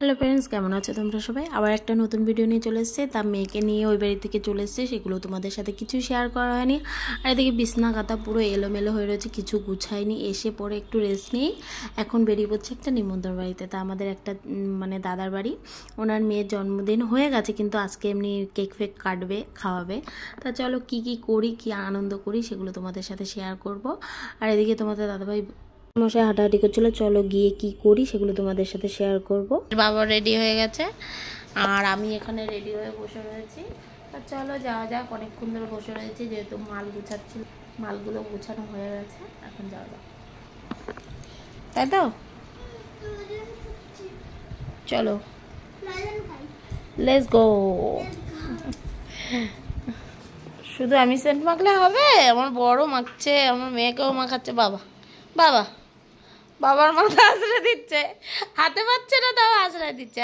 Hello friends, কেমন আছো তোমরা সবাই? আবার একটা নতুন ভিডিও নিয়ে চলে এসেছে। তা মেয়েকে নিয়ে ওই বাড়ি থেকে চলে এসেছে, সেগুলো তোমাদের সাথে কিছু শেয়ার করা হয়নি। আর এদিকে বিছনা কাঁথা পুরো এলোমেলো হয়ে রয়েছে, কিছু গুছায়নি। এসে পরে একটু রেস্ট নিই, এখন বেরিয়ে পড়ছে একটা নিমন্ত্রণ বাড়িতে। তা আমাদের একটা দাদার বাড়ি, ওনার মেয়ের জন্মদিন হয়ে গেছে, কিন্তু আজকে এমনি কেক ফেক কাটবে, খাওয়াবে। তা চলো কি করি, কি আনন্দ করি সেগুলো তোমাদের সাথে শেয়ার করব। আর এদিকে তোমাদের দাদাভাই মশাই হাঁটাহাঁটি করছিল, চলো গিয়ে কি করি সেগুলো তোমাদের সাথে শেয়ার করব। বাবা রেডি হয়ে গেছে আর আমি এখানে রেডি হয়ে বসে রয়েছি। তা চলো যাওয়া যাক, অনেকক্ষণ ধরে বসে রয়েছি, যেহেতু মাল গুছাচ্ছিল, মালগুলো গুছানো হয়ে গেছে, এখন যাওয়া যাক, তাই তো? চলো লেটস গো। শুধু আমি সেন্ট মাখলে হবে? আমার বড় মাখছে, আমার মেয়েকেও মাখাচ্ছে। বাবা বাবা, বাবার মাথা আশ্রয় দিচ্ছে, হাতে পাচ্ছে না তাও আশ্রয় দিচ্ছে।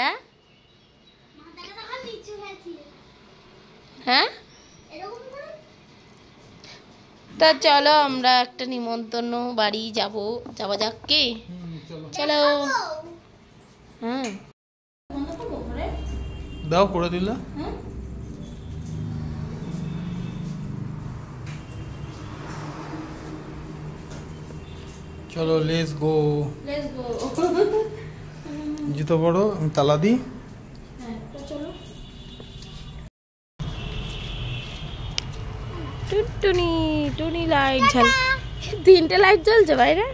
হ্যাঁ, তা চলো আমরা একটা নিমন্ত্রণ বাড়ি যাওয়া যাক কি? চলো। হ্যাঁ দাও করে দিলা। চলো লেটস গো। জুতো পড়ো, আমি তালা দিই। টুনি টুনি লাইট জ্বল, 3টে লাইট জ্বলছে বাইরে।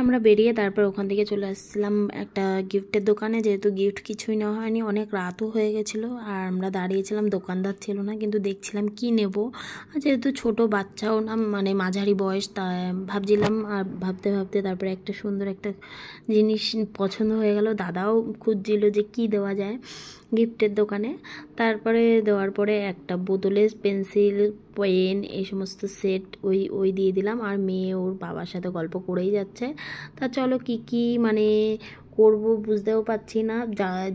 আমরা বেরিয়ে তারপর ওখান থেকে চলে আসছিলাম একটা গিফটের দোকানে, যেহেতু গিফট কিছুই নেওয়া হয়নি, অনেক রাতও হয়ে গেছিলো। আর আমরা দাঁড়িয়েছিলাম, দোকানদার ছিল না, কিন্তু দেখছিলাম কি নেব। যেহেতু ছোট বাচ্চাও না, মাঝারি বয়স, তা ভাবছিলাম। আর ভাবতে ভাবতে তারপরে একটা সুন্দর একটা জিনিস পছন্দ হয়ে গেল। দাদাও খুঁজছিল যে কি দেওয়া যায় গিফটের দোকানে। তারপরে দেওয়ার পরে একটা বোতলে পেন্সিল, পেন, এই সমস্ত সেট ওই দিয়ে দিলাম। আর মেয়ে ওর বাবার সাথে গল্প করেই যাচ্ছে। তা চলো কি করব বুঝতেও পারছি না,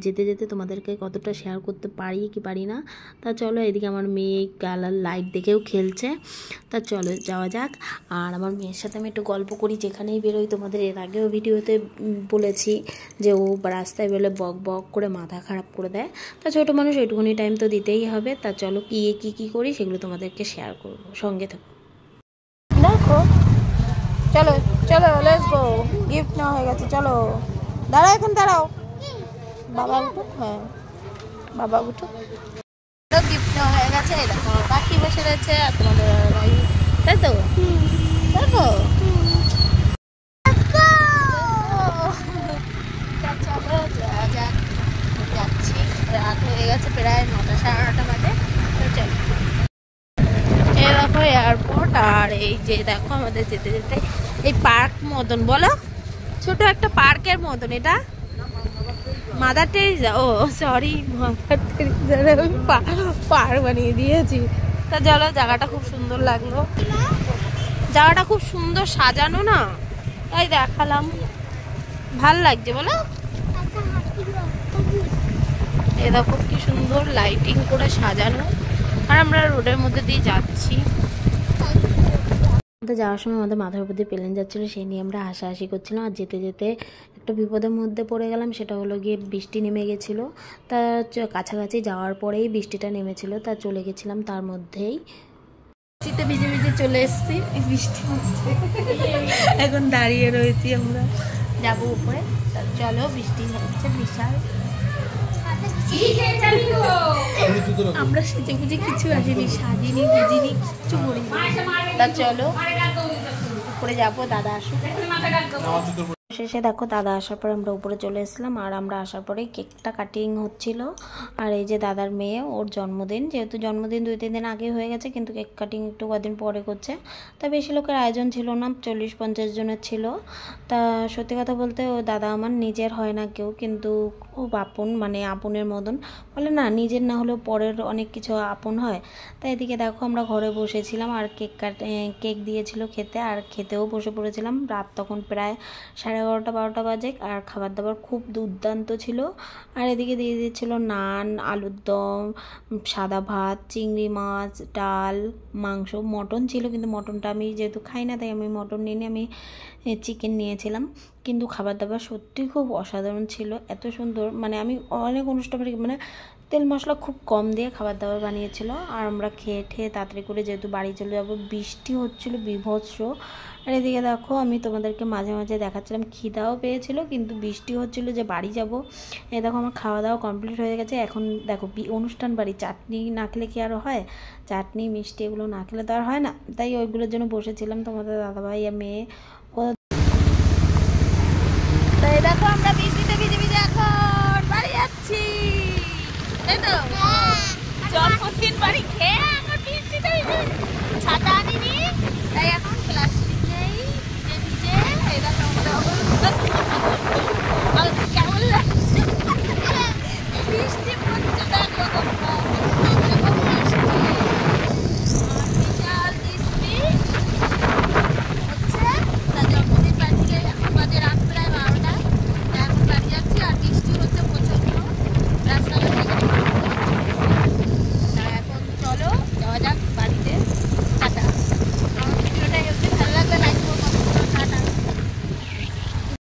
যেতে যেতে তোমাদেরকে কতটা শেয়ার করতে পারি কি পারি না। তা চলো, এদিকে আমার মেয়ে কালার লাইট দেখেও খেলছে। তা চলো যাওয়া যাক। আর আমার মেয়ের সাথে আমি একটু গল্প করি, যেখানেই বেরোই। তোমাদের এর আগেও ভিডিওতে বলেছি যে ও রাস্তায় বেরোলে বক বক করে মাথা খারাপ করে দেয়। তা ছোটো মানুষ, একটুখানি টাইম তো দিতেই হবে। তা চলো কি করি সেগুলো তোমাদেরকে শেয়ার করবো, সঙ্গে থাকো। দেখো, চলো চলো লেটস গো। গিফট নেওয়া হয়ে গেছে, চলো। দাঁড়াও, এখন দাঁড়াও, বাবা উঠো। হ্যাঁ বাবা উঠো। গিফট নেওয়া হয়ে গেছে, দেখো পাখি বসে রয়েছে, আর তোমাদের ভাই, তাই তো? দেখো যাচ্ছি, রাত হয়ে গেছে, প্রায় 9টা 9:30 বাজে। চলো, এই দেখো এয়ারপোর্ট। আর এই যে দেখো আমাদের যেতে যেতে এই পার্ক মতন, বলো ছোট একটা পার্কের মতন। এটা মাদার টেরিজা, ও সরি, মাদার টেরিজার আমি পার্ক বানিয়ে দিয়েছি। তা চলো, জায়গাটা খুব সুন্দর লাগলো, জায়গাটা খুব সুন্দর সাজানো না, তাই দেখালাম, ভাল লাগছে বলো। এ দেখো কি সুন্দর লাইটিং করে সাজানো। আর আমরা রোডের মধ্যে দিয়ে যাচ্ছি। যাওয়ার সময় আমাদের মাথার উপর দিয়ে প্লেন যাচ্ছিলো, সেই নিয়ে আমরা হাসাহাসি করছিলাম। আর যেতে যেতে একটা বিপদের মধ্যে পড়ে গেলাম, সেটা হলো গিয়ে বৃষ্টি নেমে গেছিলো। তা কাছাকাছি যাওয়ার পরেই বৃষ্টিটা নেমেছিল, তা চলে গেছিলাম তার মধ্যেই। বৃষ্টিতে ভিজে ভিজে চলে এসেছি, বৃষ্টি এখন দাঁড়িয়ে রয়েছি, আমরা যাবো উপরে। তা চলো, বৃষ্টি হচ্ছে বিশাল। আমরা সেজে বুঝে কিছু আসিনি, সাজিনি, বুঝিনি, কিচ্ছু করিনি। তা চলো উপরে যাবো, দাদা আসুক। শেষে দেখো দাদা আসার পরে আমরা উপরে চলে এসেছিলাম। আর আমরা আসার পরে কেকটা কাটিং হচ্ছিল। আর এই যে দাদার মেয়ে, ওর জন্মদিন, যেহেতু জন্মদিন 2-3 দিন আগে হয়ে গেছে, কিন্তু কেক কাটিং একটু কদিন পরে করছে। তা বেশি লোকের আয়োজন ছিল না, 40-50 জনের ছিল। তা সত্যি কথা বলতে ও দাদা আমার নিজের হয় না কেউ, কিন্তু খুব আপন, আপনের মতন বলে না, নিজের না হলেও পরের অনেক কিছু আপন হয়। তাই এদিকে দেখো আমরা ঘরে বসেছিলাম, আর কেক দিয়েছিল খেতে, আর খেতেও বসে পড়েছিলাম। রাত তখন প্রায় 9:30 11টা-12টা বাজে। আর খাবার দাবার খুব দুর্দান্ত ছিল। আর এদিকে দিয়ে দিয়েছিল নান, আলুর দম, সাদা ভাত, চিংড়ি মাছ, ডাল, মাংস, মটন ছিল, কিন্তু মটনটা আমি যেহেতু খাই না তাই আমি মটন নিয়ে আমি চিকেন নিয়েছিলাম। কিন্তু খাবার দাবার সত্যি খুব অসাধারণ ছিল, এত সুন্দর। মানে আমি অনেক অনুষ্ঠান মানে তেল মশলা খুব কম দিয়ে খাবার দাবার বানিয়েছিল। আর আমরা খেয়ে ঠেয়ে তাড়াতাড়ি করে যেহেতু বাড়ি চলে যাবো, বৃষ্টি হচ্ছিলো বিভৎস। আর এদিকে দেখো আমি তোমাদেরকে মাঝে মাঝে দেখাচ্ছিলাম খিদাও পেয়েছিল, কিন্তু বৃষ্টি হচ্ছিলো যে বাড়ি যাব। এই দেখো আমার খাওয়া দাওয়া কমপ্লিট হয়ে গেছে। এখন দেখো অনুষ্ঠান বাড়ি, চাটনি না খেলে কি আর হয়? চাটনি মিষ্টি এগুলো না খেলে তো আর হয় না, তাই ওইগুলোর জন্য বসেছিলাম। তোমাদের দাদাভাই আর মেয়ে তাই দেখো আমরা বৃষ্টিতে ভিজে ভিজে এখন বাড়ি যাচ্ছি, তাই তো জন্মদিন বাড়ি খেয়ে এখন বৃষ্টিতে ভিজে, ছাতা আনিনি তাই এখন প্লাস্টিক নেই, ভিজে ভিজে এই দেখো আমাদের কেমন লাগছে, বৃষ্টি পড়ছে দেখো তোমরা, এরকম বৃষ্টি বিশাল বৃষ্টি হচ্ছে। তার জন্মদিন বাড়ি থেকে এখন বাজে রাত প্রায় 12টা, এখন বাড়ি যাচ্ছি। আর বৃষ্টি হচ্ছে প্রচন্ড, রাস্তাঘাট থেকে